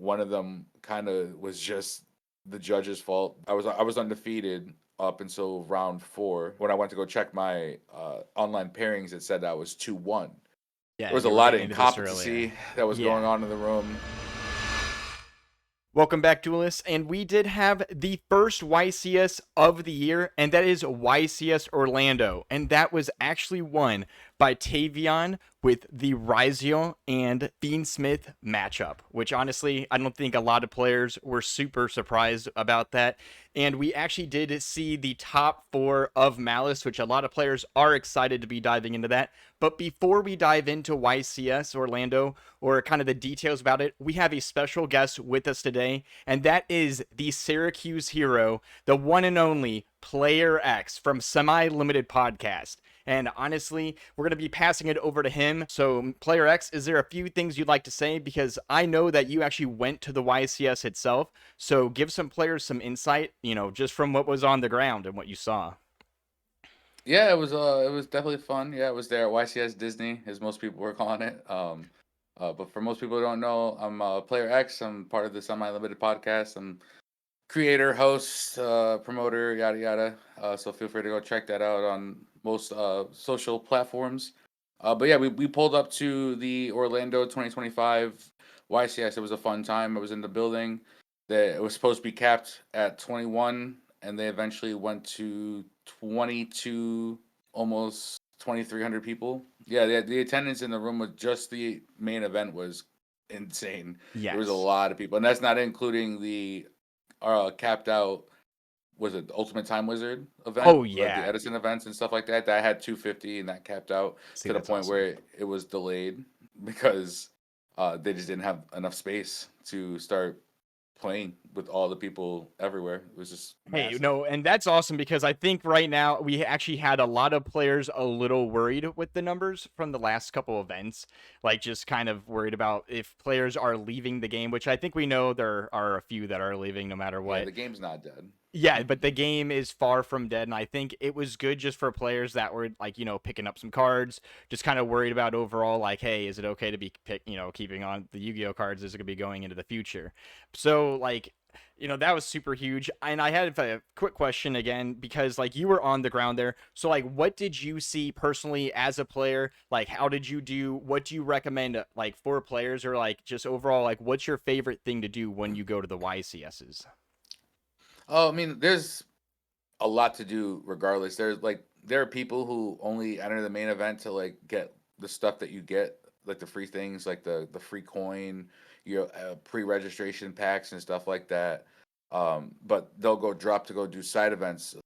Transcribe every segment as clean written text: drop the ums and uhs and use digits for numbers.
one of them kind of was just the judge's fault. I was undefeated up until round 4. When I went to go check my online pairings, it said I was 2-1. There Yeah, was a you were lot of getting into this earlier. incompetency that was going Yeah. on in the room. Welcome back, duelists. And we did have the first YCS of the year, and that is YCS Orlando. And that was actually won by Tavion with the Rizio and Bean Smith matchup, which honestly, I don't think a lot of players were super surprised about that. And we actually did see the top 4 of Malice, which a lot of players are excited to be diving into that. But before we dive into YCS Orlando or kind of the details about it, we have a special guest with us today, and that is the Syracuse hero, the one and only Player X from Semi Limited Podcast. And honestly, we're going to be passing it over to him. So, Player X, is there a few things you'd like to say? Because I know that you actually went to the YCS itself. So, give some players some insight, just from what was on the ground and what you saw. Yeah, it was definitely fun. Yeah, it was there at YCS Disney, as most people were calling it. But for most people who don't know, I'm Player X. I'm part of the Semi Limited podcast. I'm creator, host, promoter, yada yada. So feel free to go check that out on most social platforms. But yeah, we pulled up to the Orlando 2025 YCS. It was a fun time. I was in the building. That it was supposed to be capped at 21, and they eventually went to 22, almost 2,300 people. Yeah, the attendance in the room with just the main event was insane. There was a Yes. lot of people, and that's not including the capped out, was it the Ultimate Time Wizard event, Oh, like the yeah. Edison events and stuff like that. That had 250 and that capped out See, to the that's point awesome. where it was delayed because they just didn't have enough space to start playing with all the people everywhere. It was just Hey, massive. no, and that's awesome because I think right now we actually had a lot of players a little worried with the numbers from the last couple events. Like, just kind of worried about if players are leaving the game, which I think we know there are a few that are leaving no matter Yeah, what. the game's not dead. Yeah, but the game is far from dead, and I think it was good just for players that were like, picking up some cards, just kind of worried about overall, like, hey, is it okay to be keeping on the Yu-Gi-Oh cards? Is it gonna be going into the future? So like, that was super huge. And I had a quick question again because like you were on the ground there, so like, what did you see personally as a player? Like, how did you do? What do you recommend like for players, or like just overall, like, what's your favorite thing to do when you go to the YCSs? Oh, I mean, there's a lot to do regardless. There are people who only enter the main event to like get the stuff that you get, like the free things, like the free coin, pre-registration packs and stuff like that. But they'll go drop to go do side events,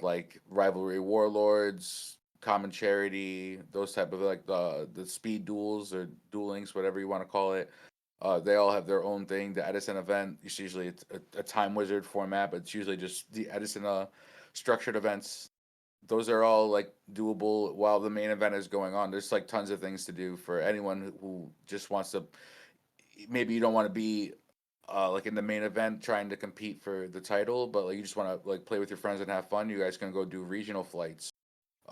like rivalry warlords, common charity, those type of like the speed duels or duelings, whatever you want to call it. They all have their own thing. The Edison event is usually a time wizard format, but it's usually just the Edison structured events. Those are all like doable while the main event is going on. There's like tons of things to do for anyone who just wants to. Maybe you don't want to be like in the main event trying to compete for the title, but like you just want to like play with your friends and have fun. You guys can go do regional flights.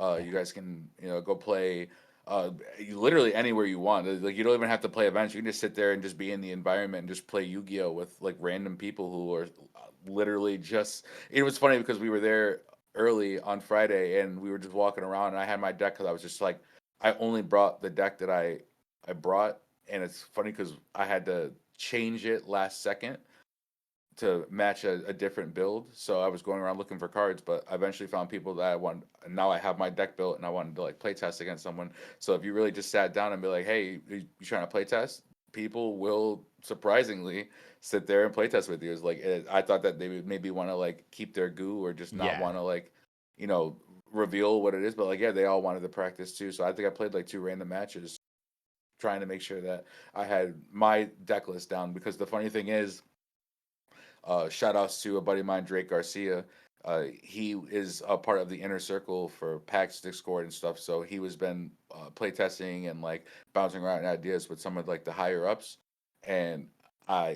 You guys can go play you literally anywhere you want. Like you don't even have to play events. You can just sit there and just be in the environment and just play Yu-Gi-Oh with like random people who are literally just. It was funny because we were there early on Friday and we were just walking around and I had my deck because I was just like I only brought the deck that I brought, and it's funny because I had to change it last second to match a different build. So I was going around looking for cards, but I eventually found people that I want. Now I have my deck built, and I wanted to like play test against someone. So if you really just sat down and be like, "Hey, you trying to play test?" People will surprisingly sit there and play test with you. It's like I thought that they would maybe want to like keep their goo or just not Yeah. want to like, you know, reveal what it is. But like, yeah, they all wanted to practice too. So I think I played like two random matches, trying to make sure that I had my deck list down. Because the funny thing is, shout outs to a buddy of mine, Drake Garcia. He is a part of the inner circle for PAX Discord and stuff. So he was been play testing and like bouncing around ideas with some of like the higher ups, and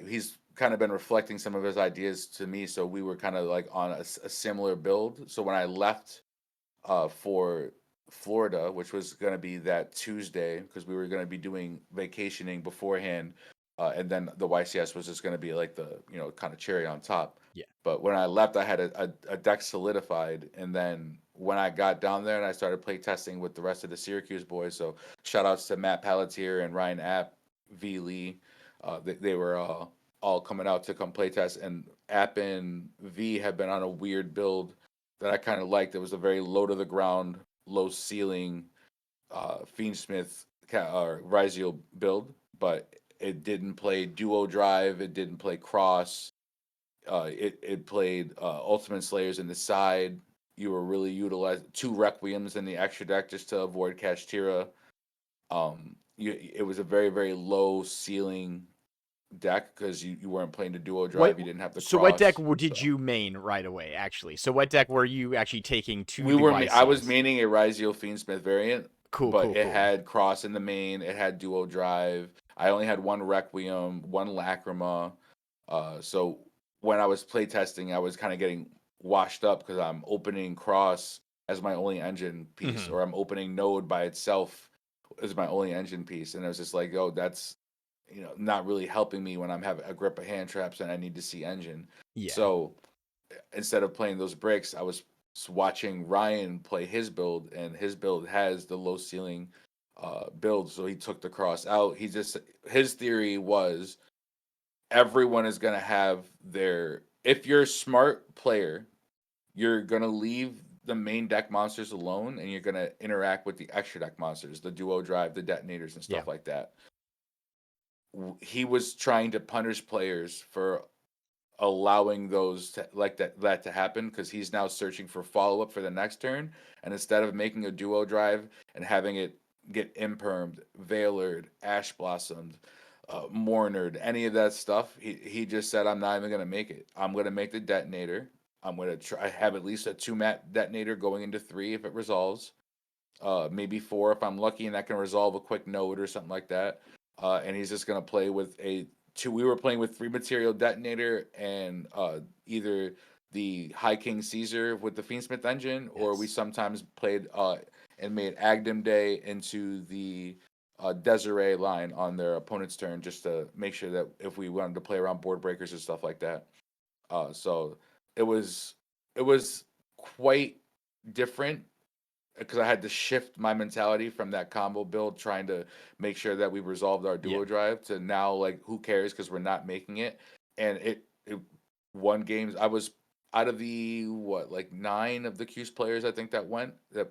he's kind of been reflecting some of his ideas to me. So we were kind of like on a similar build. So when I left for Florida, which was going to be that Tuesday, because we were going to be doing vacationing beforehand. and then the YCS was just going to be like the kind of cherry on top. Yeah. But when I left, I had a deck solidified, and then when I got down there and I started play testing with the rest of the Syracuse boys, so shout outs to Matt Pelletier and Ryan App, V Lee, they were all coming out to come play test, and App and V had been on a weird build that I kind of liked. It was a very low to the ground, low ceiling Fiendsmith or Rizio build, but it didn't play duo drive. It didn't play cross. It played Ultimate Slayers in the side. You were really utilizing two Requiems in the extra deck just to avoid Kashtira. It was a very very low ceiling deck because you weren't playing the duo What? drive. You didn't have the So what deck cross. did you main right away? Actually, so what deck were you actually taking to We the were I was YCS? maining a Rizio Fiendsmith variant, Cool, but cool, it cool. had cross in the main. It had duo drive. I only had one Requiem, one Lacrima. So when I was playtesting, I was kind of getting washed up because I'm opening cross as my only engine piece, Hmm. or I'm opening node by itself as my only engine piece, and it was just like, oh, that's not really helping me when I'm having a grip of hand traps and I need to see engine. Yeah. So instead of playing those bricks, I was watching Ryan play his build, and his build has the low ceiling build. So he took the cross out. His theory was everyone is gonna have their. If you're a smart player, you're gonna leave the main deck monsters alone, and you're gonna interact with the extra deck monsters, the duo drive, the detonators, and Yeah. stuff like that. He was trying to punish players for allowing those that to happen because he's now searching for follow up for the next turn, and instead of making a duo drive and having it get impermed, veilered, ash blossomed, mournered, any of that stuff, he just said, I'm not even gonna make it. I'm gonna make the detonator. I'm gonna try have at least a two mat detonator going into three if it resolves, maybe four if I'm lucky, and that can resolve a quick node or something like that. And he's just gonna play with a two. We were playing with three material detonator and either the High King Caesar with the Fiendsmith engine, or we Yes. sometimes played and made Agdam Day into the Desiree line on their opponent's turn, just to make sure that if we wanted to play around board breakers and stuff like that. So it was it was quite different because I had to shift my mentality from that combo build, trying to make sure that we resolved our Yeah. duo drive, to now like who cares because we're not making it, and it won games. I was out of the what like nine of the Q's players I think that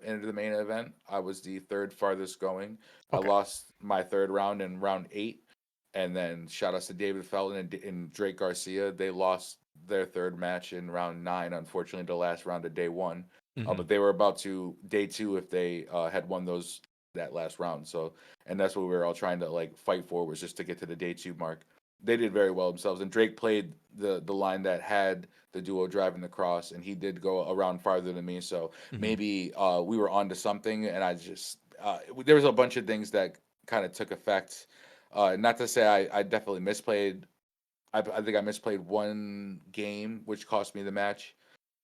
entered the main event. I was the third farthest going. I Okay. lost my third round in round eight, and then shout outs to David Felton and Drake Garcia. They lost their third match in round nine, unfortunately, the last round of day one. Hmm. But they were about to day two if they had won those that last round. So, and that's what we were all trying to like fight for, was just to get to the day two mark. They did very well themselves, and Drake played the line that had the duo driving the cross, and he did go around farther than me. So Hmm. maybe we were onto something, and I just there was a bunch of things that kind of took effect. Not to say I definitely misplayed. I think I misplayed one game, which cost me the match.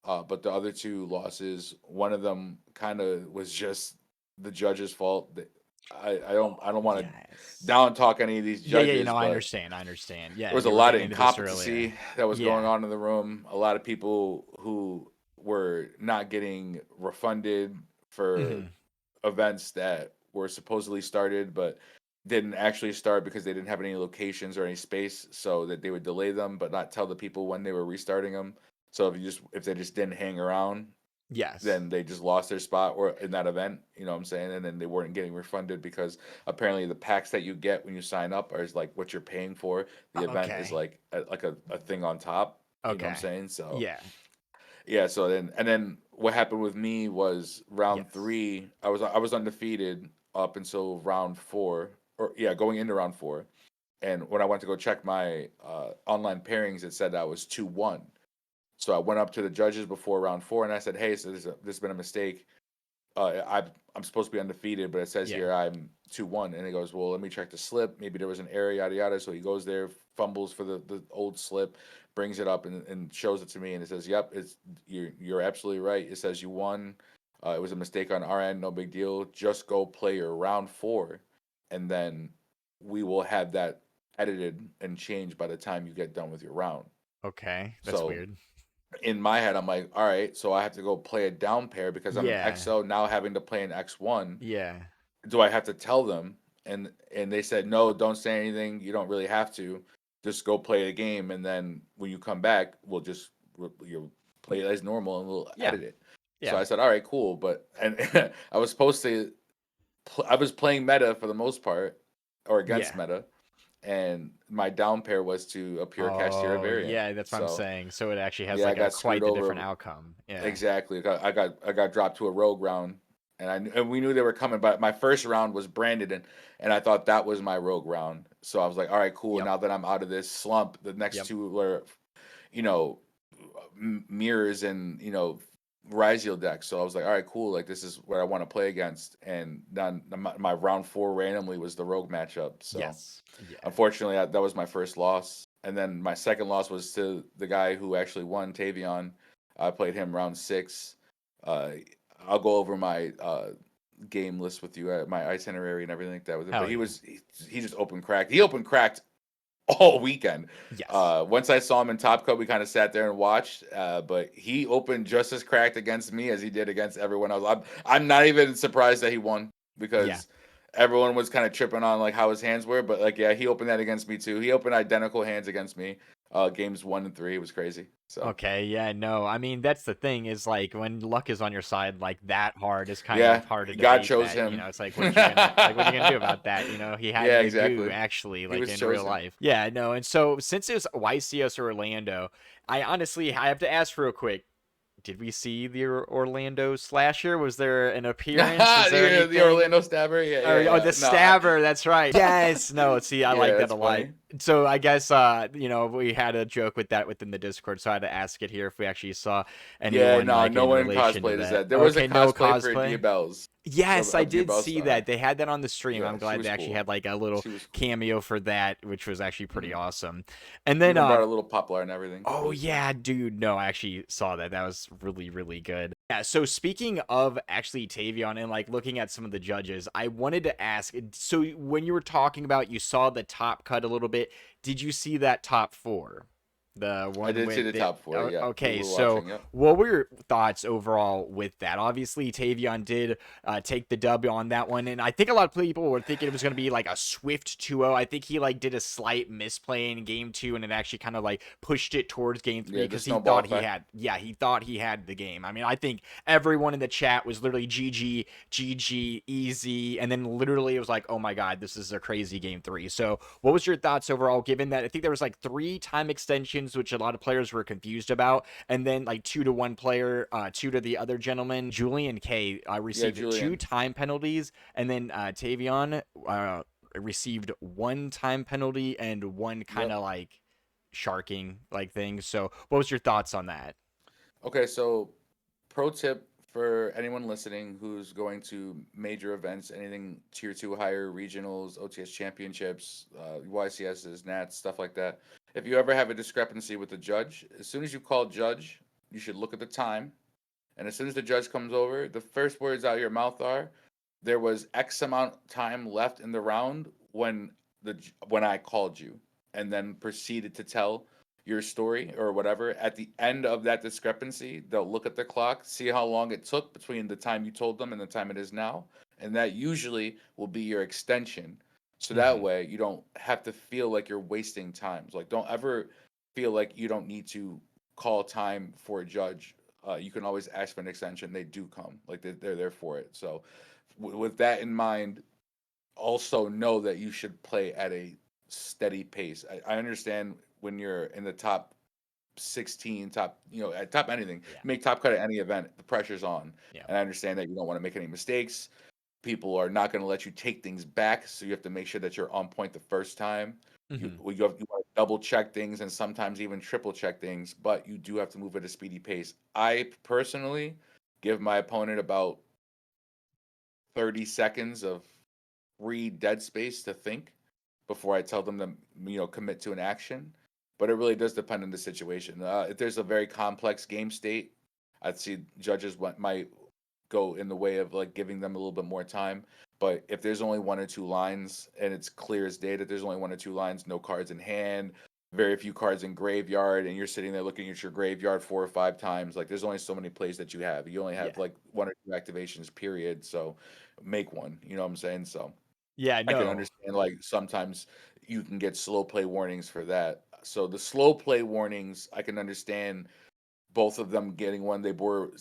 But the other two losses, one of them kind of was just the judge's fault. I don't want to Yes. down talk any of these Yeah, yeah, you judges, know, I but understand. I understand. there Yeah, was a you were lot of getting into this earlier. incompetency that was going Yeah. on in the room. A lot of people who were not getting refunded for Hmm. events that were supposedly started but didn't actually start because they didn't have any locations or any space, so that they would delay them but not tell the people when they were restarting them. So if they just didn't hang around, Yes. then they just lost their spot or in that event, you know what I'm saying? And then they weren't getting refunded because apparently the packs that you get when you sign up are like what you're paying for. The event is Okay. like a thing on top, you know what I'm Okay. saying? So Yeah. yeah, so then what happened with me was round Yes. three, I was undefeated up until round four, or yeah, going into round four. And when I went to go check my online pairings, it said I was 2-1. So I went up to the judges before round four and I said, "Hey, so this has been a mistake. I'm supposed to be undefeated, but it says Yeah. here I'm 2-1." And he goes, "Well, let me check the slip. Maybe there was an error, yada yada." So he goes there, fumbles for the old slip, brings it up and shows it to me, and it says, "Yep, you're absolutely right. It says you won. It was a mistake on our end. No big deal. Just go play your round four, and then we will have that edited and changed by the time you get done with your round. Okay, that's So weird. in my head, I'm like, all right, so I have to go play a down pair because I'm an Yeah, XO now having to play an X1. yeah, Do I have to tell them? And they said, no, don't say anything. You don't really have to. Just go play the game, and then when you come back, we'll just you'll play it as normal and we'll yeah, edit it. So yeah, I said, all right, cool. But and I was supposed to. I was playing meta for the most part, or against yeah. meta, and my down pair was to a pure Castira Oh, variant. yeah, that's what I'm So saying. So it actually has yeah, I like a got screwed quite the different over. outcome. Yeah. Exactly. I got dropped to a rogue round, and we knew they were coming. But my first round was branded, and I thought that was my rogue round. So I was like, all right, cool. Yep. Now that I'm out of this slump, the next Yep. two were, you know, mirrors and Ryziel decks. So I was like, all right, cool. Like this is what I want to play against. And then my round four randomly was the rogue matchup. So Yes. Yeah. unfortunately, that was my first loss. And then my second loss was to the guy who actually won, Tavion. I played him round six. Uh, I'll go over my game list with you, my itinerary and everything like that with it. But Hell yeah. he just open cracked. He open cracked all weekend. Yes. Once I saw him in Top Cut, we kind of sat there and watched. But he opened just as cracked against me as he did against everyone else. I'm not even surprised that he won Yeah. because everyone was kind of tripping on like how his hands were. But like, yeah, he opened that against me too. He opened identical hands against me. Games 1 and 3, it was crazy. So Okay, yeah, no. I mean, that's the thing is like when luck is on your side like that hard is kind yeah, of hard to God debate chose that, him. it's like what are you gonna do about that? He had Yeah, the goo exactly. actually He like was in real chosen. life. Yeah, no. And so since it was YCS Orlando, I have to ask real quick, did we see the Orlando slasher? Was there an appearance? Was there The anything? Orlando Stabber. Yeah, Or, yeah, oh, yeah. the No, I, stabber, that's right. Yes, no, see, I like yeah, that that's a lot. funny. So I guess we had a joke with that within the Discord, so I had to ask it here if we actually saw Yeah, anyone no, like no in one relation to cosplayed as that. that. There was a Okay, no cosplay for Dia cosplay. Bells Yes, I of Dia did see that. Bellstar. They had that on the stream. Yeah, I'm she glad they was actually cool. had like a little She was cool. cameo for that, which was actually pretty Hmm. awesome. And then Even brought a little poplar and everything. oh Really cool. yeah, dude. No, I actually saw that. That was really, really good. Yeah, so speaking of actually Tavion and like looking at some of the judges, I wanted to ask, so when you were talking about you saw the top cut a little bit, did you see that top four? The I one did see with the the top four. Yeah, we okay, were so watching. Yep. what were your thoughts overall with that? Obviously, Tavion did take the dub on that one, and I think a lot of people were thinking it was going to be like a swift 2-0. I think he like did a slight misplay in game two, and it actually kind of like pushed it towards game three Yeah, the because he snowball thought effect. he thought he had the game. I mean, I think everyone in the chat was literally GG, GG, easy, and then literally it was like, oh my god, this is a crazy game three. So, what was your thoughts overall? Given that I think there was like 3 time extensions, which a lot of players were confused about, and then like 2 to 1 player, 2 to the other gentleman. Julian K Yeah, received two Julian. time penalties, and then Tavion received 1 time penalty and one kind Yep. of like sharking like thing. So, what was your thoughts on that? Okay, so pro tip for anyone listening who's going to major events, anything tier two higher, regionals, OTS championships, YCSs, Nats, stuff like that. If you ever have a discrepancy with the judge, as soon as you call judge, you should look at the time. And as soon as the judge comes over, the first words out of your mouth are, "There was X amount time left in the round when I called you," and then proceeded to tell your story or whatever. At the end of that discrepancy, they'll look at the clock, see how long it took between the time you told them and the time it is now, and that usually will be your extension. So that Mm-hmm. way you don't have to feel like you're wasting times. Like don't ever feel like you don't need to call time for a judge. You can always ask for an extension. They do come. Like they're there for it. So with that in mind, also know that you should play at a steady pace. I understand when you're in the top 16, top, at top anything, Yeah. make top cut at any event, the pressure's on. Yeah. And I understand that you don't want to make any mistakes. People are not going to let you take things back, so you have to make sure that you're on point the first time. You Mm-hmm. well, you want to double check things and sometimes even triple check things, but you do have to move at a speedy pace. I personally give my opponent about 30 seconds of free dead space to think before I tell them to commit to an action. But it really does depend on the situation. If there's a very complex game state, I'd see judges might go in the way of like giving them a little bit more time. But if there's only one or two lines and it's clear as day that there's only one or two lines, no cards in hand, very few cards in graveyard, and you're sitting there looking at your graveyard 4 or 5 times, like there's only so many plays that you have. You only have Yeah. like one or two activations, period. So make one. You know what I'm saying? So Yeah, I can no. understand like sometimes you can get slow play warnings for that. So the slow play warnings, I can understand both of them getting one. They were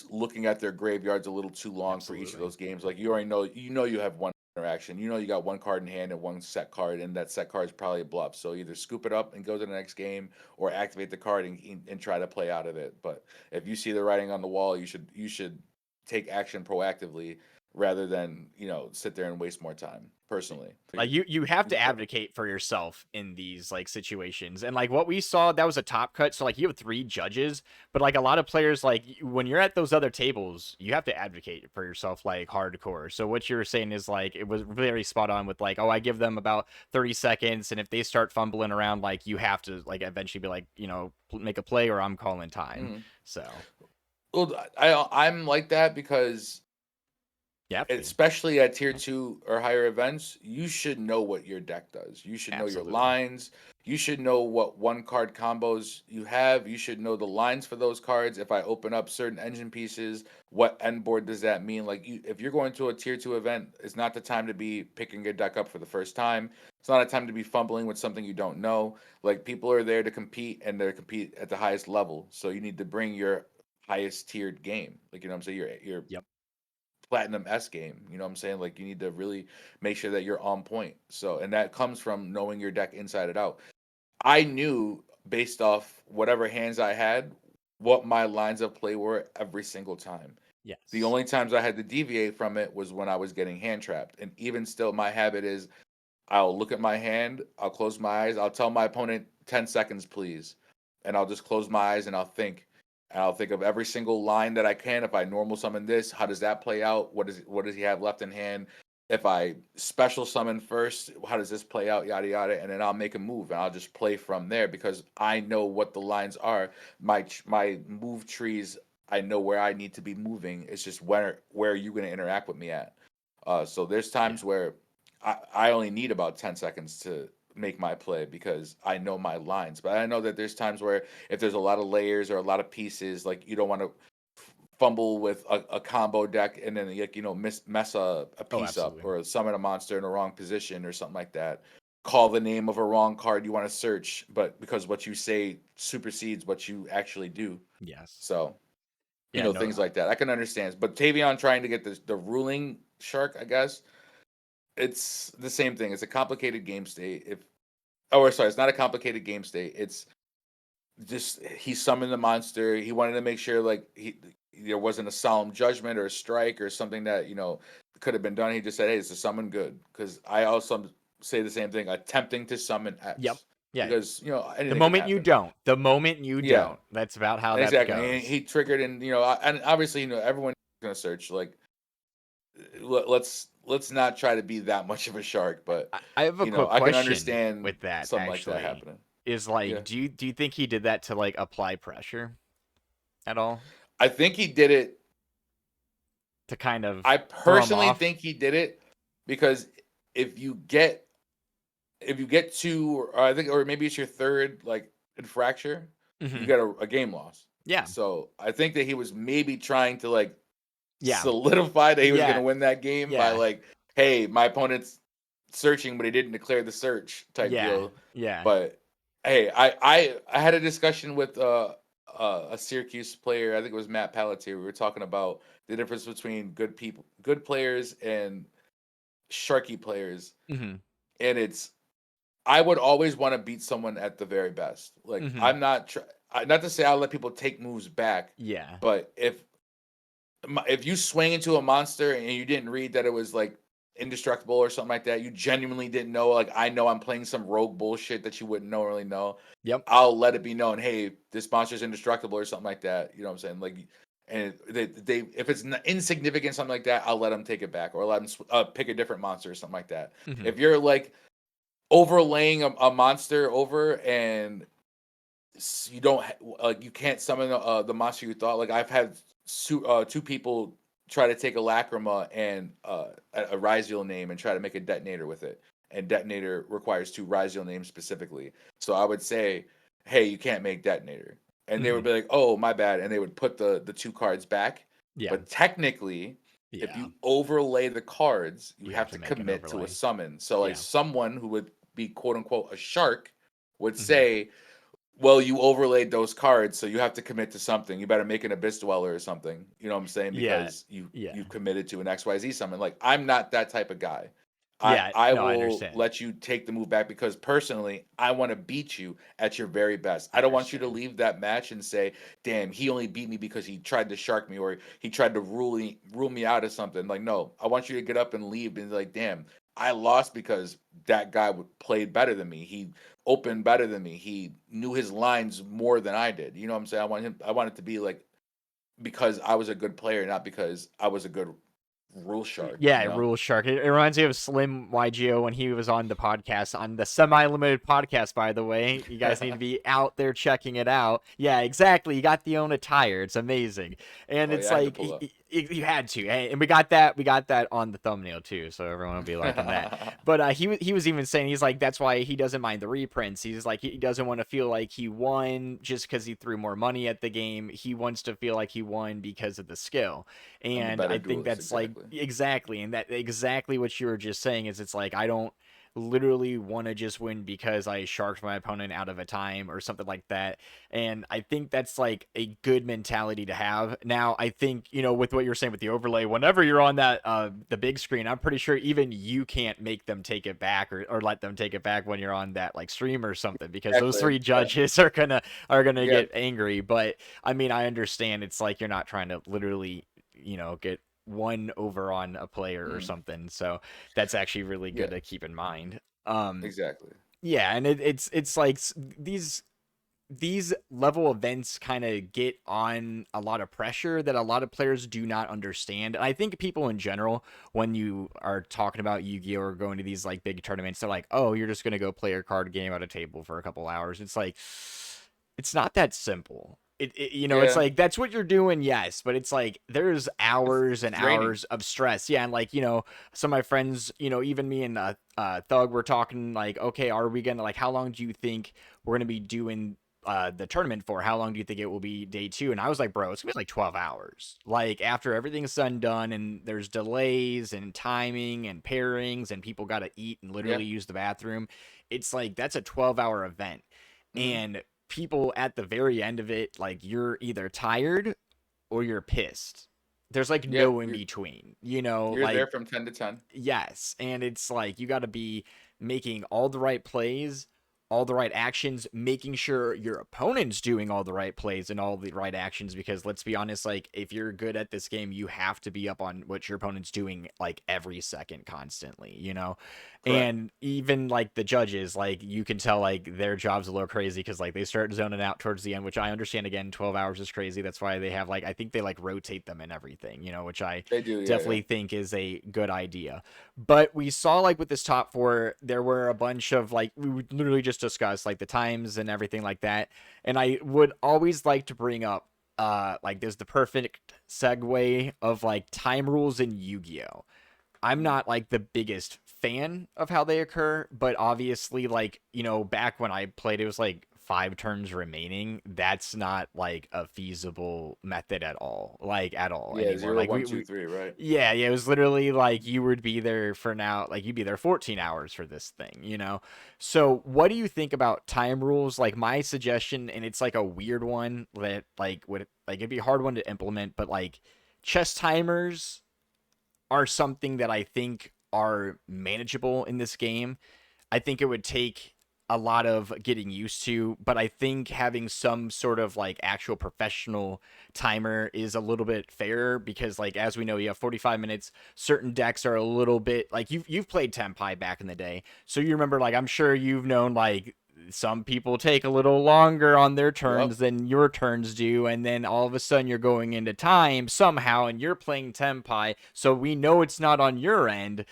looking at their graveyards a little too long for each of Absolutely. those games. Like you already know, you have one interaction. You know you got one card in hand and one set card, and that set card is probably a bluff. So either scoop it up and go to the next game, or activate the card and try to play out of it. But if you see the writing on the wall, you should take action proactively rather than sit there and waste more time. Personally, Like you have to advocate for yourself in these like situations. And like what we saw, that was a top cut. So like you have 3 judges, but like a lot of players, like when you're at those other tables, you have to advocate for yourself like hardcore. So what you're saying is like it was very spot on with like, oh, I give them about 30 seconds, and if they start fumbling around, like you have to like eventually be like, make a play or I'm calling time. Mhm. So Well, I'm like that because you have to be. especially at tier 2 or higher events, you should know what your deck does. You should know your Absolutely. lines. You should know what one card combos you have. You should know the lines for those cards. If I open up certain engine pieces, what end board does that mean? Like, if you're going to a tier 2 event, it's not the time to be picking your deck up for the first time. It's not a time to be fumbling with something you don't know. Like, people are there to compete, and they compete at the highest level. So you need to bring your highest tiered game. Like, what I'm saying? Your Yep. platinum S game. You know what I'm saying? Like you need to really make sure that you're on point. So, and that comes from knowing your deck inside and out. I knew based off whatever hands I had what my lines of play were every single time. The Yes. only times I had to deviate from it was when I was getting hand trapped. And even still, my habit is I'll look at my hand, I'll close my eyes, I'll tell my opponent 10 seconds, please. And I'll just close my eyes and I'll think. And I'll think of every single line that I can. If I normal summon this, how does that play out? What does he have left in hand? If I special summon first, how does this play out? Yada yada. And then I'll make a move and I'll just play from there because I know what the lines are. My move trees, I know where I need to be moving. It's just where are you going to interact with me at? So there's Yeah. times where I only need about 10 seconds to make my play because I know my lines. But I know that there's times where if there's a lot of layers or a lot of pieces, like you don't want to fumble with a combo deck and then like mess a Oh, piece up absolutely. or summon a monster in a wrong position or something like that. Call the name of a wrong card you want to search, but because what you say supersedes what you actually do. Yes. So Yeah, no, things like that. I can understand. But Tavion trying to get the ruling shark, I guess, it's the same thing. It's a complicated game state. Sorry, it's not a complicated game state. It's just he summoned the monster. He wanted to make sure like there wasn't a solemn judgment or a strike or something that could have been done. He just said, "Hey, it's a summon good." Because I also say the same thing. Attempting to summon yep. X Yeah. because The anything can moment you happen. don't, the moment you Yeah, don't, that's about how that exactly. And goes. he triggered, and and obviously everyone's gonna search. Like let's not try to be that much of a shark, but I have a quick I can question understand with that something like that actually. happening. Is Yeah. like, do you think he did that to like apply pressure at all? I think he did it. To kind I of throw him personally off? think he did it because if you get two, or I think, or maybe it's your third like infraction, you Hmm. get a game loss. Yeah. So I think that he was maybe trying to like Yeah. solidify that he was going Yeah. to win that game by Yeah. like, hey, my opponent's searching, but he didn't declare the search type Yeah. deal. Yeah. But hey, I had a discussion with a Syracuse player. I think it was Matt Pelletier. We were talking about the difference between good players, and sharky players, Hmm. and it's I would always want to beat someone at the very best. Like Hmm. I'm not not to say I'll let people take moves back, Yeah. but if you swing into a monster and you didn't read that it was like indestructible or something like that, you genuinely didn't know. Like I know I'm playing some rogue bullshit that you wouldn't normally know. Yep. I'll let it be known. Hey, this monster's indestructible or something like that. You know what I'm saying? Like, and they if it's insignificant something like that, I'll let them take it back or let them pick a different monster or something like that. Hmm. If you're like overlaying a monster over and you don't like you can't summon the monster you thought. Like I've had two people try to take a lacrima and a Ryziel name and try to make a detonator with it. And detonator requires two Ryziel names specifically. So I would say, hey, you can't make detonator. And they would Mhm. be like, oh, my bad. And they would put the two cards back. Yeah. But technically, if Yeah. you overlay the cards, you You have have to to make an commit to a overlay. summon. So like Yeah. someone who would be quote unquote a shark would Mhm. say, well, you overlaid those cards, so you have to commit to something. You better make an Abyss Dweller or something. You know what I'm saying? Yeah. Because Yeah. you've committed to an XYZ summon. Like I'm not that type of guy. I Yeah. I No, I will understand. let you take the move back because personally, I want to beat you at your very best. I I don't want you to understand. leave that match and say, "Damn, he only beat me because he tried to shark me or he tried to rule me out of something." Like, no, I want you to get up and leave and be like, "Damn, I lost because that guy played better than me. He opened better than me. He knew his lines more than I did." You know what I'm saying? I want it to be like because I was a good player, not because I was a good rule shark, Yeah, you know? Rule Shark. It reminds me of Slim YGO when he was on the podcast, on the semi-limited podcast, by the way. You guys need to be out there checking it out. Yeah, exactly. You got the own attire. It's amazing. And Oh it's yeah, I had to like pull up. you had to. And we got that on the thumbnail too, so everyone will be liking that. But he was even saying, he's like, that's why he doesn't mind the reprints. He's like, he doesn't want to feel like he won just because he threw more money at the game. He wants to feel like he won because of the skill. I'm a And better I think duelist, that's like exactly. exactly, and that exactly what you were just saying is, it's like I don't literally want to just win because I sharked my opponent out of a time or something like that. And I think that's like a good mentality to have. Now, I think, with what you're saying with the overlay, whenever you're on that the big screen, I'm pretty sure even you can't make them take it back, or let them take it back when you're on that like stream or something, because those Exactly. three Yeah. judges are gonna Yeah. get angry. But I mean, I understand it's like you're not trying to literally, get one over on a player or Mm, something. So that's actually really good yeah. to keep in mind. Um, Exactly. yeah, and it's like these level events kind of get on a lot of pressure that a lot of players do not understand. And I think people in general, when you are talking about Yu-Gi-Oh or going to these like big tournaments, they're like, "Oh, you're just gonna go play a card game at a table for a couple hours." It's like, it's not that simple. It's Yeah. like that's what you're doing, yes, but it's like there's hours It's and draining. hours of stress. Yeah, and like, some of my friends, even me and Thug were talking like, okay, are we gonna, like, how long do you think we're gonna be doing the tournament for? How long do you think it will be day two? And I was like, bro, it's gonna be like 12 hours. Like, after everything's done and there's delays and timing and pairings and people gotta eat and Yeah. literally use the bathroom, it's like that's a 12-hour event. Hmm. And people at the very end of it, like, you're either tired or you're pissed. There's like Yeah. no in between, You're like, there from 10 to 10. yes. And it's like you got to be making all the right plays, all the right actions, making sure your opponent's doing all the right plays and all the right actions. Because let's be honest, like, if you're good at this game, you have to be up on what your opponent's doing like every second constantly. Correct. And even like the judges, like, you can tell like their job's a little crazy because like they start zoning out towards the end, which I understand. Again, 12 hours is crazy. That's why they have, like, I think they like rotate them and everything, which I They do. Yeah. Yeah. definitely think is a good idea. But we saw, like, with this top four, there were a bunch of, like, we would literally just discuss like the times and everything like that. And I would always like to bring up, like, there's the perfect segue of like time rules in Yu-Gi-Oh. I'm Hmm. not like the biggest fan of how they occur, but obviously, like, back when I played, it was like 5 turns remaining. That's not like a feasible method at all, like, at all Yeah. anymore. Zero, Like, one, two, three. Right. yeah, yeah, it was literally like you would be there for now, like, you'd be there 14 hours for this thing. So, what do you think about time rules? Like, my suggestion, and it's like a weird one that like would, like, it'd be a hard one to implement, but like, chess timers are something that I think are manageable in this game. I think it would take a lot of getting used to, but I think having some sort of like actual professional timer is a little bit fairer because, like, as we know, you have 45 minutes. Certain decks are a little bit like, you've played Tempai back in the day, so you remember, like, I'm sure you've known, like, some people take a little longer on their Yep. turns than your turns do, and then all of a sudden you're going into time somehow and you're playing Tempai, so we know it's not on your end.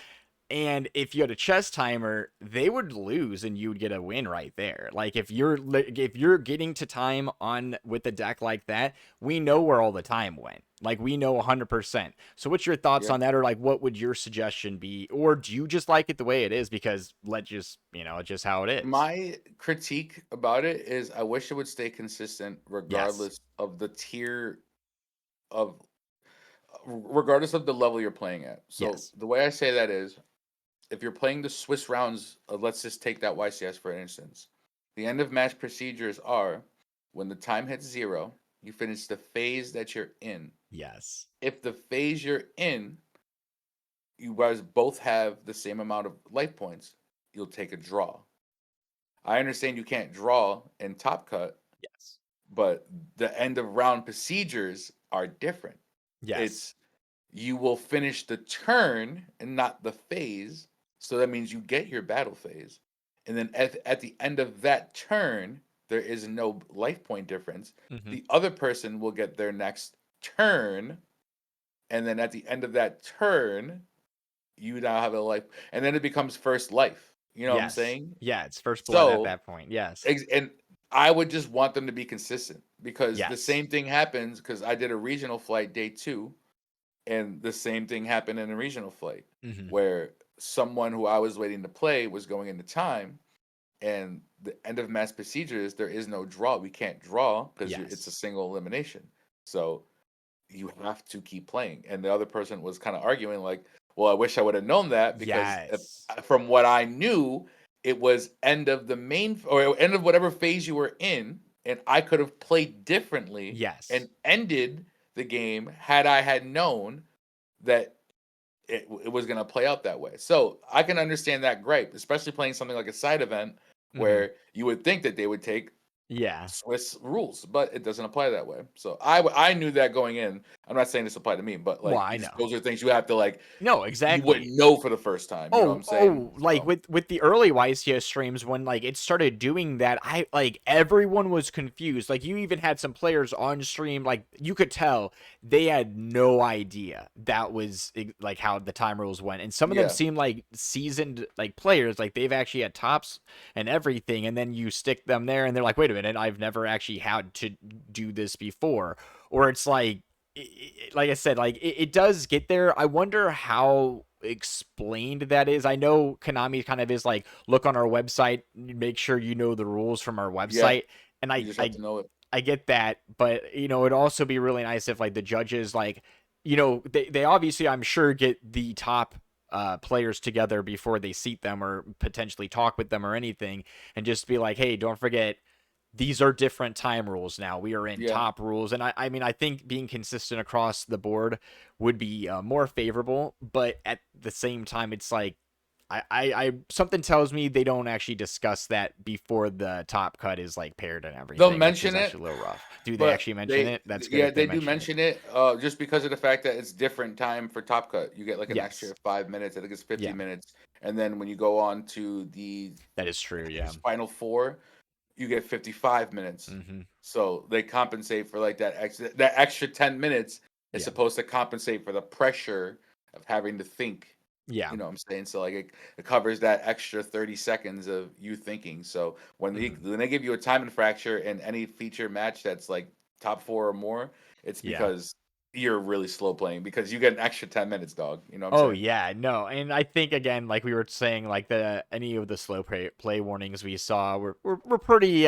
And if you had a chess timer, they would lose and you would get a win right there. Like if you're getting to time on with a deck like that, we know where all the time went. Like we know 100%. So what's your thoughts Yeah. on that, or like what would your suggestion be, or do you just like it the way it is because let's just, it's just how it is? My critique about it is I wish it would stay consistent Yes. regardless of the tier of regardless of the level you're playing at. So Yes. the way I say that is if you're playing the Swiss rounds, let's just take that YCS for instance. The end of match procedures are when the time hits 0, you finish the phase that you're in. Yes. If the phase you're in, you guys both have the same amount of life points, you'll take a draw. I understand you can't draw in Top Cut, Yes. but the end of round procedures are different. Yes. It's you will finish the turn and not the phase. So that means you get your battle phase. And then at the end of that turn, there is no life point difference. Mm-hmm. The other person will get their next turn. And then at the end of that turn, you now have a life. And then it becomes first life. You know what I'm Yes. saying? Yeah, it's first blood at So that point. Yes. And I would just want them to be consistent because the Yes. same thing happens because I did a regional flight day 2, and the same thing happened in a regional flight Mm-hmm. where someone who I was waiting to play was going into time, and the end of match procedures, there is no draw. We can't draw because it's a Yes. single elimination. So you have to keep playing. And the other person was kind of arguing, like, well, I wish I would have known that because Yes. from what I knew, it was end of the main or end of whatever phase you were in, and I could have played differently Yes. and ended the game had I had known that it was going to play out that way. So I can understand that gripe, especially playing something like a side event Mm-hmm. where you would think that they would take Yeah. Swiss rules, but it doesn't apply that way. So I knew that going in. I'm not saying this applied to me, but Well, like I know. those are things you have to like No, you exactly. wouldn't know for the first time. You know what Oh, I'm saying? oh, like So with the early YCS streams when like it started doing that, I like everyone was confused. Like you even had some players on stream, like you could tell they had no idea that was like how the time rules went. And some of them yeah, seemed like seasoned like players, like they've actually had tops and everything. And then you stick them there, and they're like, "Wait a minute, I've never actually had to do this before." Or it's like like I said, like it does get there. I wonder how explained that is. I know Konami kind of is like, look on our website, make sure you know the rules from our yeah. website, and You just have to know it. I get that, but it'd also be really nice if like the judges like, they obviously I'm sure get the top players together before they seat them or potentially talk with them or anything, and just be like, hey, don't forget these are different time rules now. We are in Yeah. top rules, and I mean, I think being consistent across the board would be more favorable. But at the same time, it's like something tells me they don't actually discuss that before the top cut is like paired and They'll everything, which is mention it, actually a little rough. Do they but actually mention it? That's good yeah, if they they do mention it. mention it, just because of the fact that it's different time for Top Cut. You get, like, an Yes. extra 5 minutes, I think it's 50 Yeah, minutes, and then when you go on to the that is true. Yeah. Final 4, you get 55 minutes. Mm-hmm. So, they compensate for, like, that extra 10 minutes is Yeah. supposed to compensate for the pressure of having to think, Yeah. you know what I'm saying? So, like, it covers that extra 30 seconds of you thinking. So, Mm-hmm. when they give you a time and fracture in any feature match that's, like, top 4 or more, it's Yeah. because you're really slow playing because you get an extra 10 minutes, dog. You know what I'm Oh saying? yeah, no, and I think again, like we were saying, like the any of the slow play warnings we saw were pretty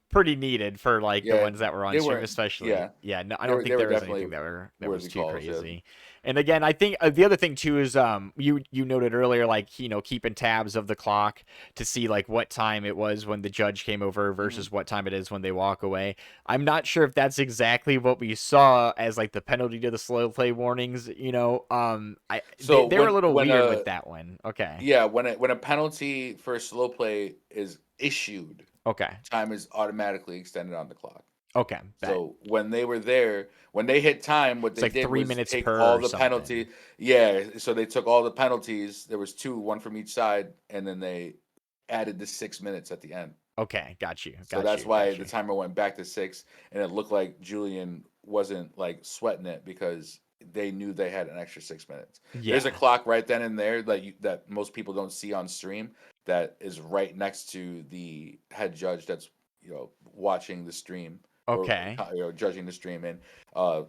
pretty needed for like the Yeah, ones that were on they stream, weren't especially. yeah. Yeah, no, I They don't were think they were there was anything definitely that was worthy too calls, yeah. crazy. And again, I think the other thing too is you noted earlier like keeping tabs of the clock to see like what time it was when the judge came over Mhm. versus what time it is when they walk away. I'm not sure if that's exactly what we saw as like the penalty to the slow play warnings. So They were a little weird with that one. Okay. yeah, when a penalty for slow play is issued, Okay. time is automatically extended on the clock. Okay. Bet. So when they were there, when they hit time, what It's they like did three was minutes take per all or the something. penalty. Yeah, so they took all the penalties. There was two, one from each side, and then they added the 6 minutes at the end. Okay. Got you. So Got that's you. why Got the you. timer went back to 6, and it looked like Julian wasn't like sweating it because they knew they had an extra 6 minutes. There's a Yeah. clock right then and there that that most people don't see on stream that is right next to the head judge that's watching the stream or Okay. judging the stream, and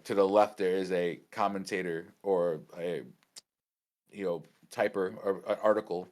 to the left there is a commentator or a typer or an article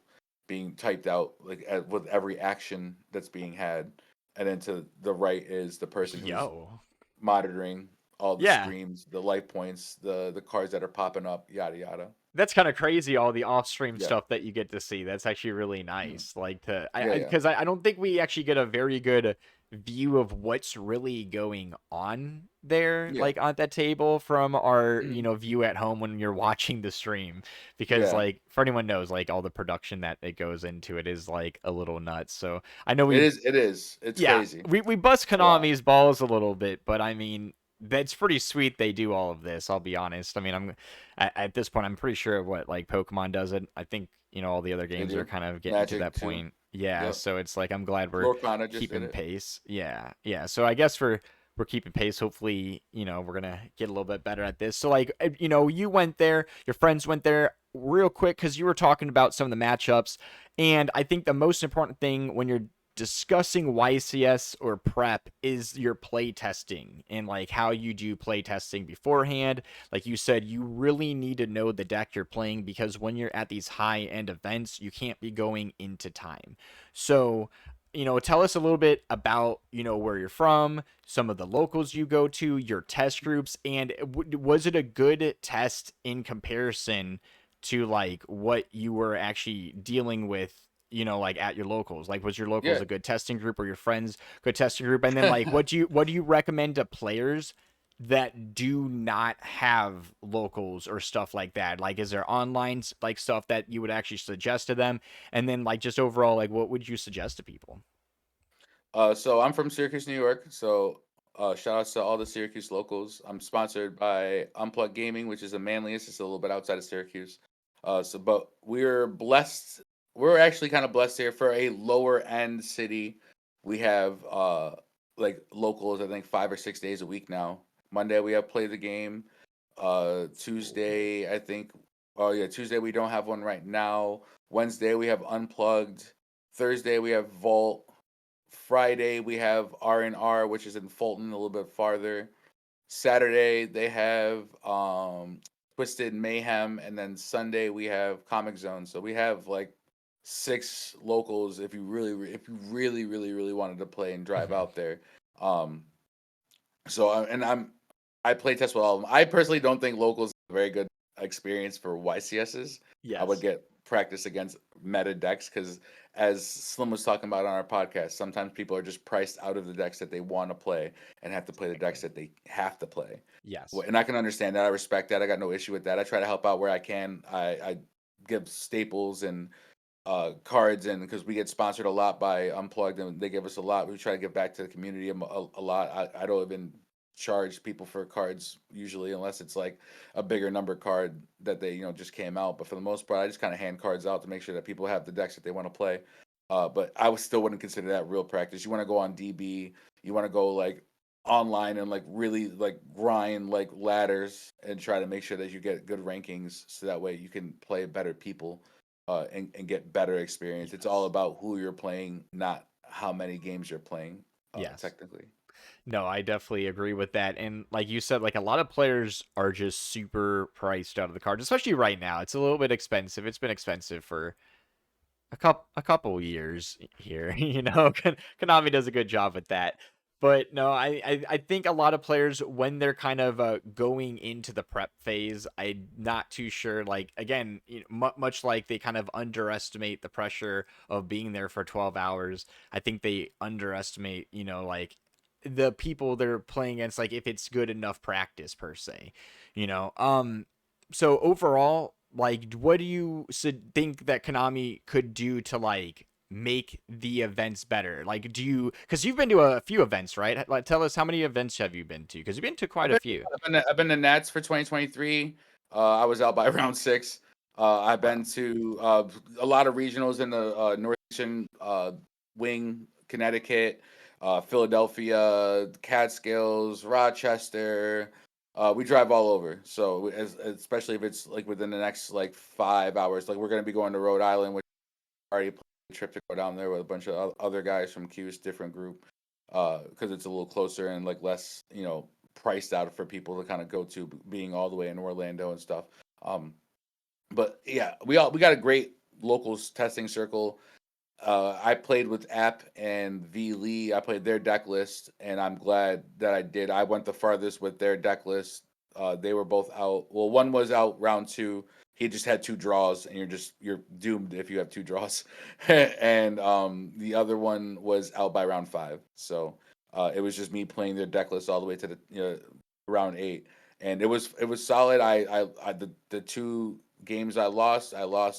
being typed out like with every action that's being had, and then to the right is the person who's Yo. monitoring all the Yeah. streams, the life points, the cards that are popping up, yada yada. That's kind of crazy, all the off-stream Yeah. stuff that you get to see. That's actually really Mhm. nice. Like to Yeah, I yeah. because I don't think we actually get a very good view of what's really going on there, Yeah. like at that table from our, Mhm. view at home when you're watching the stream. Because Yeah. like for anyone knows, like all the production that it goes into it is like a little nuts. So I know It we is. It is. It's yeah, crazy. we bust It's a lot. Konami's balls a little bit, but I mean, that's pretty sweet they do all of this. I'll be honest. I mean, I'm at this point, I'm pretty sure what like Pokemon does it. I think all the other They games are do. kind of getting to Magic that too. point. Yeah, Yep. so it's like I'm glad we're Lorcana just did keeping it. pace. Yeah, yeah. So I guess we're keeping pace. Hopefully, we're gonna get a little bit better at this. So like, you went there, your friends went there real quick because you were talking about some of the matchups, and I think the most important thing when you're discussing YCS or prep is your play testing and like how you do play testing beforehand. Like you said, you really need to know the deck you're playing because when you're at these high end events, you can't be going into time. So, tell us a little bit about, where you're from, some of the locals you go to, your test groups, and was it a good test in comparison to like what you were actually dealing with, like at your locals? Like, was your locals Yeah. a good testing group or your friends good testing group? And then like what do you recommend to players that do not have locals or stuff like that? Like, is there online like stuff that you would actually suggest to them? And then like just overall, like what would you suggest to people? So I'm from Syracuse, New York. So shout outs to all the Syracuse locals. I'm sponsored by Unplugged Gaming, which is a Manlius. It's a little bit outside of Syracuse. But we're blessed. We're actually kind of blessed here for a lower end city. We have like locals. I think 5 or 6 days a week now. Monday we have play the game. Cool. Tuesday I think. Oh yeah, Tuesday we don't have one right now. Wednesday we have Unplugged. Thursday we have Vault. Friday we have R&R, which is in Fulton, a little bit farther. Saturday they have Twisted Mayhem, and then Sunday we have Comic Zone. So we have like six locals if you really wanted to play and drive Mhm. out there. Um, and I play test with all of them. I personally don't think locals is a very good experience for YCSs. I would Yes. get practice against meta decks because, as Slim was talking about on our podcast, sometimes people are just priced out of the decks that they want to play and have to play the decks Exactly. that they have to play. Yes. And I can understand that. I respect that. I got no issue with that. I try to help out where I can. I give staples and cards, and because we get sponsored a lot by Unplugged and they give us a lot, we try to give back to the community a lot. I don't even charge people for cards usually unless it's like a bigger number card that they just came out. But for the most part, I just kind of hand cards out to make sure that people have the decks that they want to play. But still wouldn't consider that real practice. You want to go on DB, you want to go like online and like really like grind like ladders and try to make sure that you get good rankings so that way you can play better people and get better experience. It's all Yes. about who you're playing, not how many games you're playing, Yes. technically. No, I definitely agree with that. And like you said, like a lot of players are just super priced out of the cards, especially right now. It's a little bit expensive. It's been expensive for a couple years here. Konami does a good job with that. But no, I think a lot of players when they're kind of going into the prep phase, I'm not too sure. Like again, much like they kind of underestimate the pressure of being there for 12 hours. I think they underestimate, like the people they're playing against, like if it's good enough practice per se, you know. So overall, like, what do you think that Konami could do to like make the events better? Like, because you've been to a few events, right? Like, tell us how many events have you been to? Because you've been to quite I've a been few. I've been to Nats for 2023. I was out by round six. I've been Wow. to a lot of regionals in the northeastern wing, Connecticut, Philadelphia, Catskills, Rochester. We drive all over, so especially if it's like within the next like 5 hours. Like we're gonna be going to Rhode Island, which already planned a trip to go down there with a bunch of other guys from Q's different group, because it's a little closer and like less, priced out for people to kind of go to, being all the way in Orlando and stuff. Um, but yeah, we got a great locals testing circle. I played with App and V Lee. I played their deck list, and I'm glad that I did. I went the farthest with their deck list. They were both out. Well, one was out round two. He just had two draws, and you're doomed if you have two draws. And the other one was out by round five. So it was just me playing their deck list all the way to the round eight, and it was solid. The two games I lost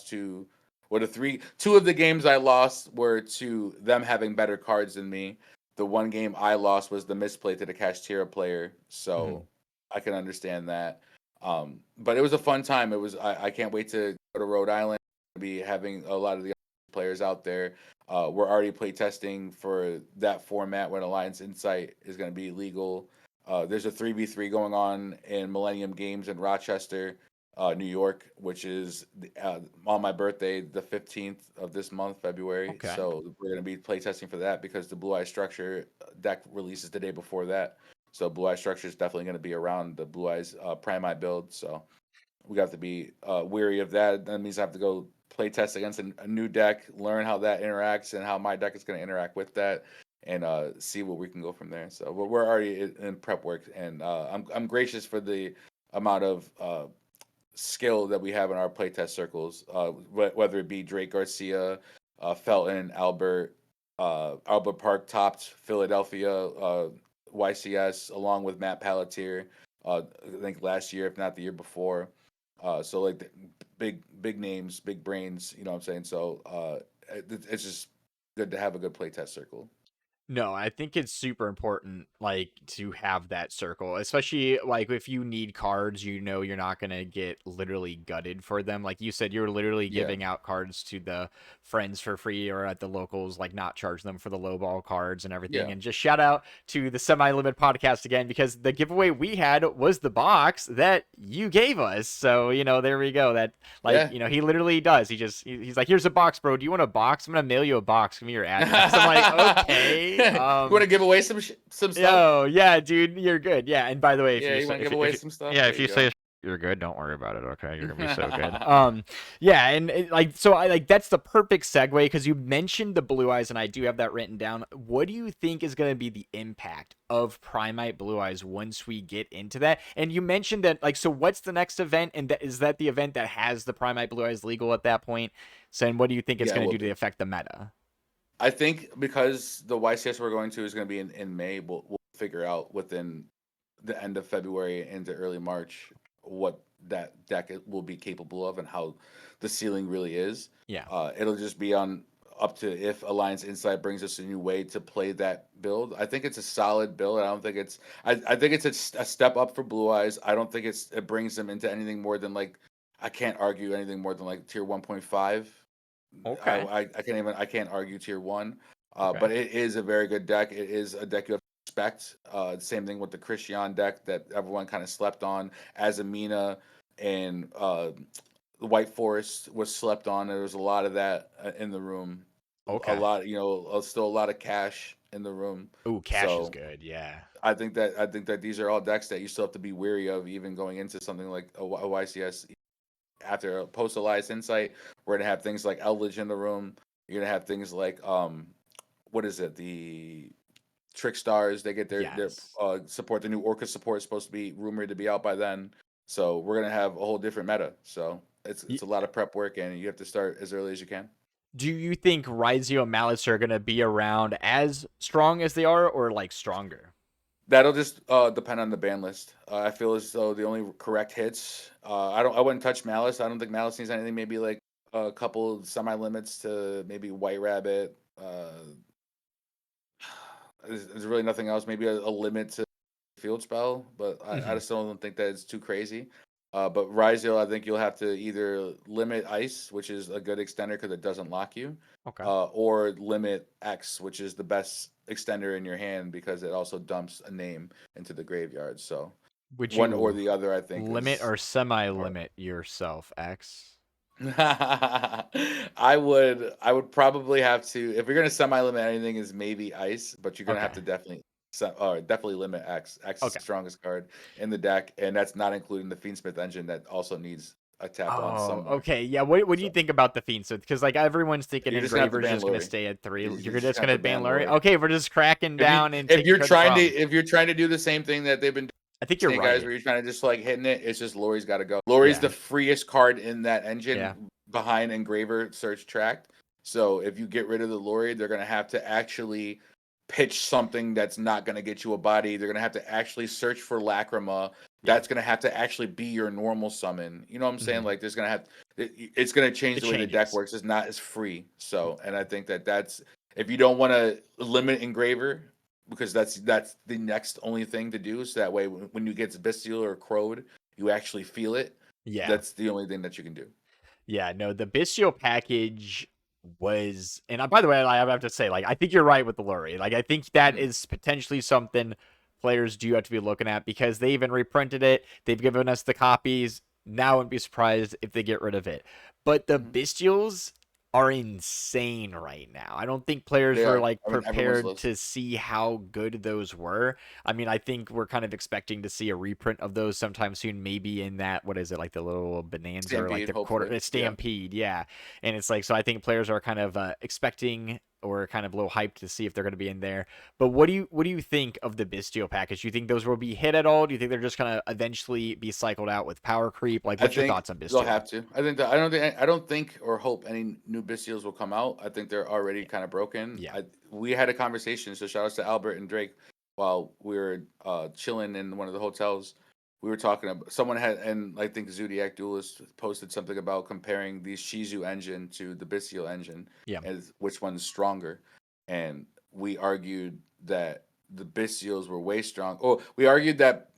to, well, two of the games I lost were to them having better cards than me. The one game I lost was the misplay to the Kashtira player, Mhm. so I can understand that. But it was a fun time. I can't wait to go to Rhode Island. Be having a lot of the players out there. We're already play testing for that format when Alliance Insight is going to be legal. There's a 3v3 going on in Millennium Games in Rochester, New York, which is on my birthday, the 15th of this month, February. Okay. So we're going to be playtesting for that because the Blue Eye Structure deck releases the day before that. So Blue Eye Structure is definitely going to be around the Blue Eyes Prime Eye build. So we have to be weary of that. That means I have to go play test against a new deck, learn how that interacts and how my deck is going to interact with that, and see what we can go from there. So we're already in prep work, and I'm gracious for the amount of skill that we have in our playtest circles, whether it be Drake Garcia, Felton, Albert Park topped Philadelphia, YCS, along with Matt Pelletier, I think last year, if not the year before. So like big names, big brains, you know what I'm saying? So it's just good to have a good playtest circle. No, I think it's super important, like, to have that circle, especially, like, if you need cards, you're not gonna get literally gutted for them. Like you said, you're literally Yeah, giving out cards to the friends for free or at the locals, like, not charge them for the lowball cards and everything. yeah, And just shout out to the Semi-Limit podcast again, because the giveaway we had was the box that you gave us. So, there we go. That, like, yeah. he literally does. He's like, here's a box, bro. Do you want a box? I'm gonna mail you a box. Give me your address. I'm like, okay. You want to give away some stuff? Yo, yeah, dude, you're good. Yeah, and by the way, if Yeah, you you say, want to give away some stuff? yeah, There if you you say go. you're good, don't worry about it. Okay, you're gonna be so good. Yeah, and so I like that's the perfect segue because you mentioned the Blue Eyes, and I do have that written down. What do you think is gonna be the impact of Primite Blue Eyes once we get into that? And you mentioned that, like, so what's the next event, and is that the event that has the Primite Blue Eyes legal at that point? So, and what do you think it's Yeah, it gonna will do to be. affect the meta? I think because the YCS we're going to is going to be in May, we'll figure out within the end of February into early March what that deck will be capable of and how the ceiling really is. Yeah. It'll just be on up to if Alliance Insight brings us a new way to play that build. I think it's a solid build. I don't think it's. I think it's a step up for Blue Eyes. I don't think it brings them into anything more than like. I can't argue anything more than like tier 1.5. Okay. I can't argue tier one. Okay. But it is a very good deck. It is a deck you have to respect. Same thing with the Christian deck that everyone kind of slept on. As Amina and the White Forest was slept on. There was a lot of that in the room. A Okay. lot, still a lot of cash in the room. Ooh, Cash is So good. Yeah. I think that these are all decks that you still have to be wary of, even going into something like a YCS. After a post Elias Insight, we're gonna have things like Eldritch in the room. You're gonna have things like what is it? The Trick Stars. They get their Yes. support. The new Orca support is supposed to be rumored to be out by then. So we're gonna have a whole different meta. So it's a lot of prep work, and you have to start as early as you can. Do you think Raizio and Malice are gonna be around as strong as they are, or like stronger? That'll just depend on the ban list. I feel as though the only correct hits. I wouldn't touch Malice. I don't think Malice needs anything. Maybe like a couple semi limits to maybe White Rabbit. There's really nothing else. Maybe a limit to field spell, but I Hmm. just don't think that it's too crazy. But Ryzel, I think you'll have to either limit Ice, which is a good extender because it doesn't lock you, Okay. or limit X, which is the best extender in your hand because it also dumps a name into the graveyard. So Would One or you the other, I think, limit is or hard. semi-limit yourself, X? I would probably have to, if you're gonna semi-limit anything, is maybe ice, but you're gonna have Okay. to definitely limit X. X is the Okay. strongest card in the deck, and that's not including the Fiendsmith engine that also needs a tap on Oh, somewhere. okay. Yeah. What do you So think about the Fiend? So, because like everyone's thinking you're just gonna have to Engraver's ban just gonna Lori. stay at 3. You're You're just just gonna have gonna to ban ban Lurie. Lori. Okay, we're just cracking If you down and if taking you're care of the trying to problem. if you're trying to do the same thing that they've been doing I think you're Snake Eyes, right. where you're trying to just like hitting it, it's just Lori's got to go. Lori's Yeah. the freest card in that Yeah. engine behind Engraver Search Tract. So if you get rid of the Lori, they're gonna have to actually pitch something that's not gonna get you a body. They're gonna have to actually search for Lacrima. Yeah. That's gonna have to actually be your normal summon. You know what I'm saying? Hmm. Like it's gonna change It the way the deck changes. works. It's not as free. So, and I think that's if you don't want to limit Engraver, because that's the next only thing to do. So that way, when you get Bestial or Crowed, you actually feel it. Yeah. That's the only thing that you can do. Yeah, no, the Bistio package was, and by the way, I have to say, like, I think you're right with the Lurie. Like, I think that Mhm, is potentially something players do have to be looking at because they even reprinted it. They've given us the copies. Now, I wouldn't be surprised if they get rid of it. But the mhm. Bistials are insane right now. I don't think players They were are. like I mean, everyone's prepared list. to see how good those were. I mean, I think we're kind of expecting to see a reprint of those sometime soon, maybe in that, what is it, like the little bonanza or like Stampede, the quarter hopefully. Yeah. stampede, yeah. And it's like, so I think players are kind of expecting or kind of a little hyped to see if they're going to be in there. But what do you think of the Bistio package? Do you think those will be hit at all? Do you think they're just going to eventually be cycled out with power creep? Like, I what's your think thoughts on they'll Bistio? have to. I don't think or hope any new Bestials will come out. I think they're already kind of broken. Yeah, We had a conversation, so shout outs to Albert and Drake while we were chilling in one of the hotels. We were talking about someone had, and I think Zodiac Duelist posted something about comparing the Shizu engine to the Bestial engine yeah. as which one's stronger. And we argued that the Bestials were way strong. Oh, we argued that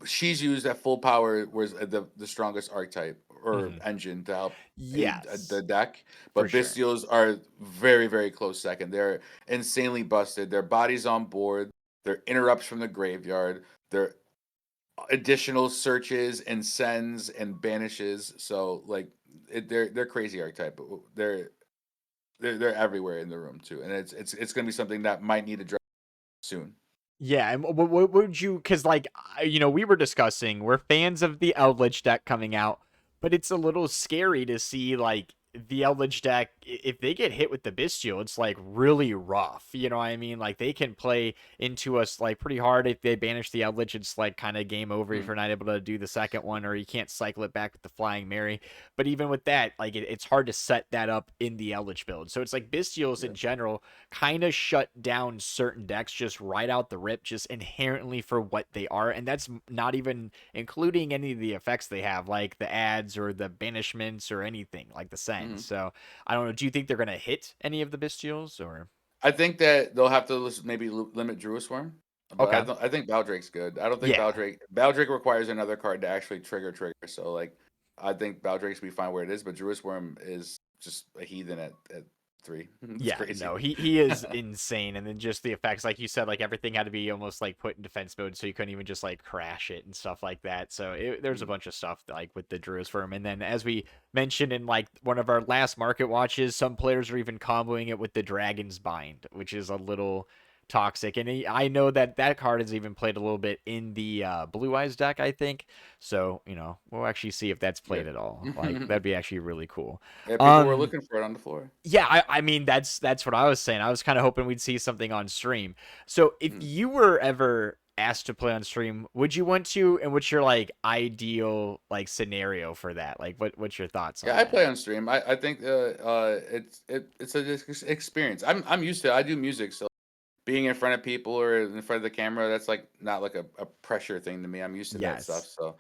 she's used at full power was the strongest archetype or Hmm. engine to help aid the Yes, deck, for but sure. Bestials are very very close second. They're insanely busted. Their bodies on board. Their interrupts from the graveyard. Their additional searches and sends and banishes. So like they're crazy archetype. But they're everywhere in the room too, and it's gonna be something that might need to drop soon. Yeah, and what would you? Because like we were discussing, we're fans of the Eldritch deck coming out, but it's a little scary to see like the Eldritch deck if they get hit with the Bestial, it's like really rough. You know what I mean? Like they can play into us like pretty hard if they banish the Eldritch. It's like kind of game over if Mm, you're not able to do the second one or you can't cycle it back with the Flying Mary. But even with that, like it's hard to set that up in the Eldritch build. So it's like Bestials yeah. in general kind of shut down certain decks just right out the rip, just inherently for what they are. And that's not even including any of the effects they have, like the ads or the banishments or anything like the sends. Mhm. So I don't know. Do you think they're going to hit any of the Bestials or? I think that they'll have to maybe limit Druid Swarm, but Okay. I think Baldrake's good. I don't think Yeah. Baldrake requires another card to actually trigger. So like, I think Baldrake's be fine where it is, but Druid Swarm is just a heathen at 3. It's Yeah, crazy. no, he is insane, and then just the effects, like you said, like everything had to be almost like put in defense mode, so you couldn't even just like crash it and stuff like that. So there's a Mm, bunch of stuff like with the Druid's firm, and then as we mentioned in like one of our last market watches, some players are even comboing it with the Dragon's Bind, which is a little toxic. And I know that that card is even played a little bit in the Blue Eyes deck, I think. So we'll actually see if that's yeah. played at all. Like that'd be actually really cool. Yeah, people were Um, looking for it on the floor. yeah, I mean that's what I was saying. I was kind of hoping we'd see something on stream. So if Mm. you were ever asked to play on stream, would you want to? And what's your like ideal like scenario for that? Like what's your thoughts on Yeah, I that? play on stream. I think it's a experience. I'm used to it. I do music, so being in front of people or in front of the camera, that's like not like a pressure thing to me. I'm used to that stuff. Yes. So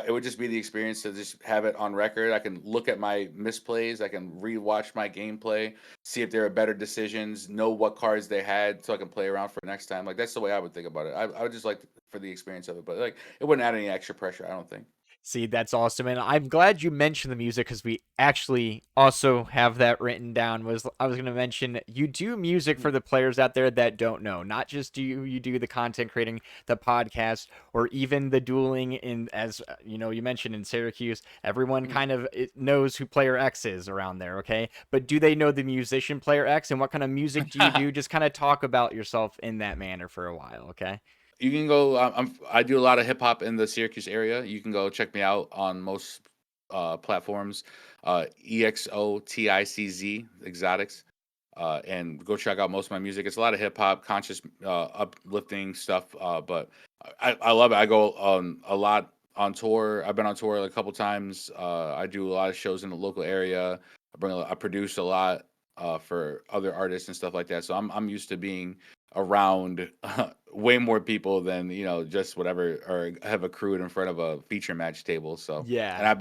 it would just be the experience to just have it on record. I can look at my misplays. I can rewatch my gameplay, see if there are better decisions, know what cards they had, so I can play around for next time. Like that's the way I would think about it. I would just like for the experience of it, but like it wouldn't add any extra pressure. I don't think. See, that's awesome, and I'm glad you mentioned the music because we actually also have that written down. Was I was going to mention you do music for the players out there that don't know. Not just do you do the content creating, the podcast, or even the dueling. In as you know, you mentioned in Syracuse, everyone kind of knows who Player X is around there. Okay, but do they know the musician Player X and what kind of music do you do? Just kind of talk about yourself in that manner for a while. Okay. You can go. I do a lot of hip hop in the Syracuse area. You can go check me out on most platforms. EXOTICZ Exotics, and go check out most of my music. It's a lot of hip hop, conscious, uplifting stuff. But I love it. I go on a lot on tour. I've been on tour a couple times. I do a lot of shows in the local area. I produce a lot for other artists and stuff like that. So I'm used to being around way more people than just whatever or have accrued in front of a feature match table. So and Yeah.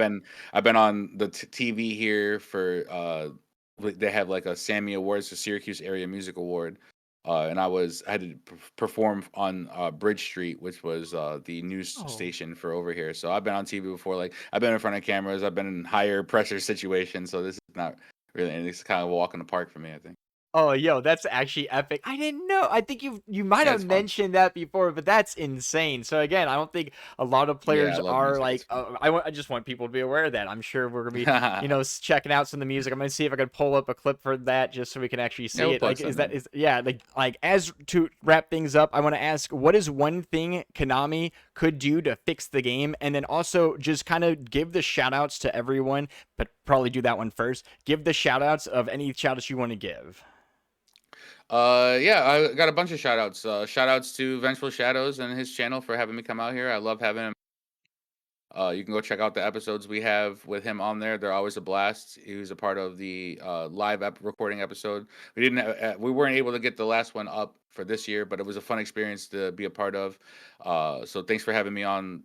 I've been on the TV here for they have like a Sammy Awards, the Syracuse Area Music Award. And I had to perform on Bridge Street, which was the news Oh. station for over here. So I've been on TV before. Like I've been in front of cameras. I've been in higher pressure situations. So this is not really, and it's kind of a walk in the park for me, I think. Oh, yo, that's actually epic. I didn't know. I think you might Yeah, have it's fun. mentioned that before, but that's insane. So again, I don't think a lot of Yeah, I players love are music. like. It's fun. I just want people to be aware of that. I'm sure we're gonna be, checking out some of the music. I'm gonna see if I can pull up a clip for that just so we can actually Yeah, see we'll it. plug Like, is some that in. is yeah, like as to wrap things up, I want to ask, what is one thing Konami could do to fix the game, and then also just kind of give the shout outs to everyone, but probably do that one first. Give the shout outs of any shout outs you want to give. Yeah, I got a bunch of shout outs. Shout outs to Vengeful Shadows and his channel for having me come out here. I love having him. You can go check out the episodes we have with him on there. They're always a blast. He was a part of the live recording episode. We weren't able to get the last one up for this year, but it was a fun experience to be a part of. So thanks for having me on,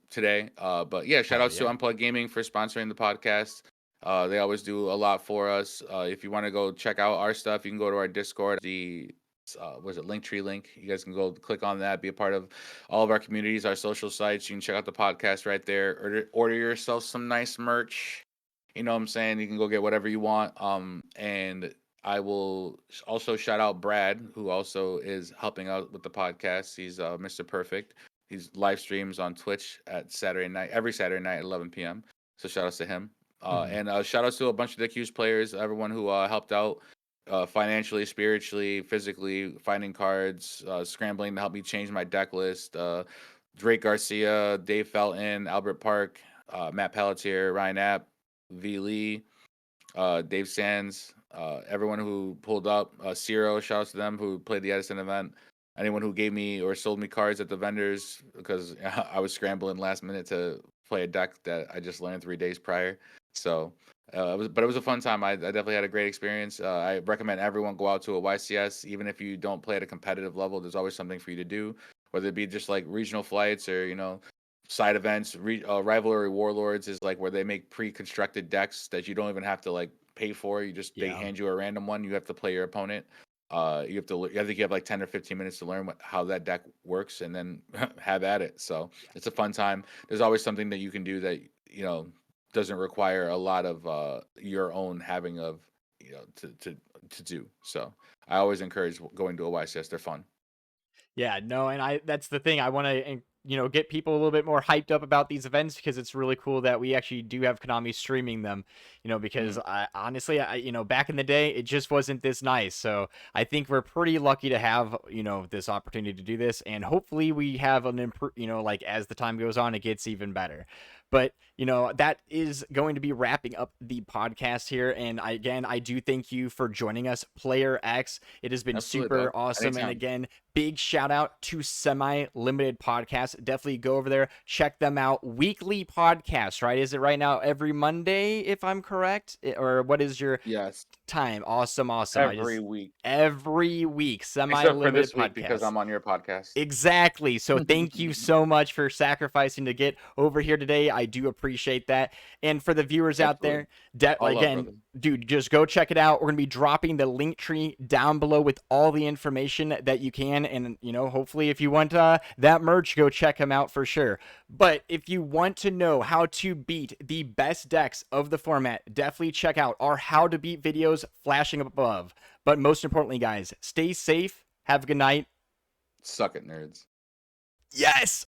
today. But yeah, shout Hell outs to yeah. Unplugged Gaming for sponsoring the podcast. They always do a lot for us. If you want to go check out our stuff, you can go to our Discord. The was it Linktree link? You guys can go click on that, be a part of all of our communities, our social sites. You can check out the podcast right there. Order yourself some nice merch. You know what I'm saying? You can go get whatever you want. And I will also shout out Brad, who also is helping out with the podcast. He's Mr. Perfect. He's live streams on Twitch at Saturday night, every Saturday night at 11 p.m. So shout outs to him. Mhm. And shout outs to a bunch of the Accused players, everyone who helped out financially, spiritually, physically, finding cards, scrambling to help me change my deck list. Drake Garcia, Dave Felton, Albert Park, Matt Pelletier, Ryan App, V Lee, Dave Sands, everyone who pulled up, Ciro, shout out to them who played the Edison event. Anyone who gave me or sold me cards at the vendors because I was scrambling last minute to play a deck that I just learned 3 days prior. So but it was a fun time. I definitely had a great experience. I recommend everyone go out to a YCS, even if you don't play at a competitive level. There's always something for you to do, whether it be just like regional flights or side events. Rivalry Warlords is like where they make pre-constructed decks that you don't even have to like pay for. They Yeah. hand you a random one. You have to play your opponent. You have to. I think you have like 10 or 15 minutes to learn how that deck works, and then have at it. So it's a fun time. There's always something that you can do that doesn't require a lot of your own having of to do. So I always encourage going to a YCS. They're fun. Yeah, no, and I that's the thing. I want to get people a little bit more hyped up about these events because it's really cool that we actually do have Konami streaming them, because Mhm. I honestly, back in the day it just wasn't this nice. So, I think we're pretty lucky to have, this opportunity to do this, and hopefully we have an improve, like as the time goes on it gets even better. But, that is going to be wrapping up the podcast here, and again, I do thank you for joining us, Player X. It has been Absolutely, super dog. awesome, and Anytime. again, big shout out to Semi Limited Podcast. Definitely go over there, check them out. Weekly podcast, right? Is it right now every Monday, if I'm correct? Or what is your Yes, time? Awesome, awesome. I every just week every week, Semi except for Limited this week because Podcast. I'm on your podcast. Exactly. So thank you so much for sacrificing to get over here today. I do appreciate that. And for the viewers out Absolutely, there, all love, again, brother. dude, just go check it out. We're going to be dropping the link tree down below with all the information that you can. And, hopefully if you want that merch, go check them out for sure. But if you want to know how to beat the best decks of the format, definitely check out our how to beat videos flashing up above. But most importantly, guys, stay safe. Have a good night. Suck it, nerds. Yes!